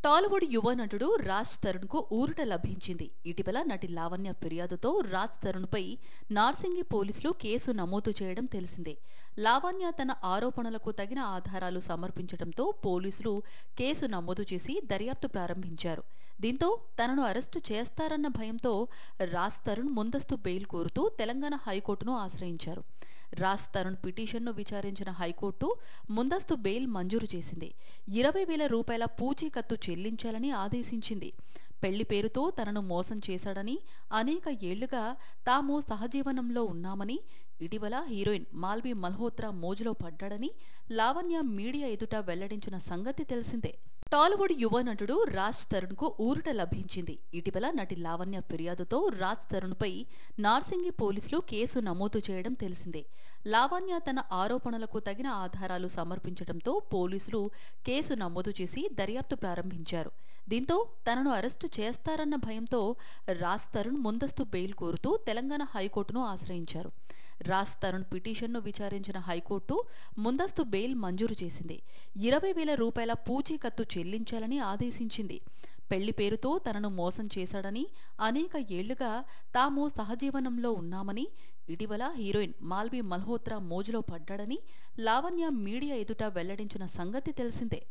టాలీవుడ్ యువ నటుడు రాజ్ తరుణ్ కు ఊరట లభించింది. ఇటీవల నటి లావణ్య ఫిర్యాదుతో రాజ్ తరుణ్ పై నార్సింగి పోలీసులు కేసు నమోదు చేయడం తెలిసిందే. లావణ్య తన ఆరోపణలకు తగిన ఆధారాలు సమర్పించడంతో పోలీసులు కేసు నమోదు చేసి దర్యాప్తు ప్రారంభించారు. దీంతో తనను అరెస్టు చేస్తారన్న భయంతో రాజ్ తరుణ్ ముందస్తు బెయిల్ కోరుతూ తెలంగాణ హైకోర్టును ఆశ్రయించారు. రాజ్ తరుణ్ పిటిషన్ను విచారించిన హైకోర్టు ముందస్తు బెయిల్ మంజూరు చేసింది. 20,000 రూపాయల పూచీకత్తు చెల్లించాలని ఆదేశించింది. పెళ్లి పేరుతో తనను మోసం చేశాడని, అనేక ఏళ్లుగా తాము సహజీవనంలో ఉన్నామని, ఇటీవల హీరోయిన్ మాల్వి మల్హోత్రా మోజులో పడ్డాడని లావణ్య మీడియా ఎదుట వెల్లడించిన సంగతి తెలిసిందే. టాలీవుడ్ యువ నటుడు రాజ్ తరుణ్ కు ఊరట లభించింది. ఇటీవల నటి లావణ్య ఫిర్యాదుతో రాజ్ తరుణ్ పై నార్సింగి పోలీసులు కేసు నమోదు చేయడం తెలిసిందే. లావణ్య తన ఆరోపణలకు తగిన ఆధారాలు సమర్పించడంతో పోలీసులు కేసు నమోదు చేసి దర్యాప్తు ప్రారంభించారు. దీంతో తనను అరెస్టు చేస్తారన్న భయంతో రాజ్ తరుణ్ ముందస్తు బెయిల్ కోరుతూ తెలంగాణ హైకోర్టును ఆశ్రయించారు. రాజ్ తరుణ్ పిటిషన్ను విచారించిన హైకోర్టు ముందస్తు బెయిల్ మంజూరు చేసింది. 20,000 రూపాయల పూచీకత్తు చెల్లించాలని ఆదేశించింది. పెళ్లి పేరుతో తనను మోసం చేశాడని, అనేక ఏళ్లుగా తాము సహజీవనంలో ఉన్నామని, ఇటీవల హీరోయిన్ మాల్వి మల్హోత్రా మోజులో పడ్డాడని లావణ్య మీడియా ఎదుట వెల్లడించిన సంగతి తెలిసిందే.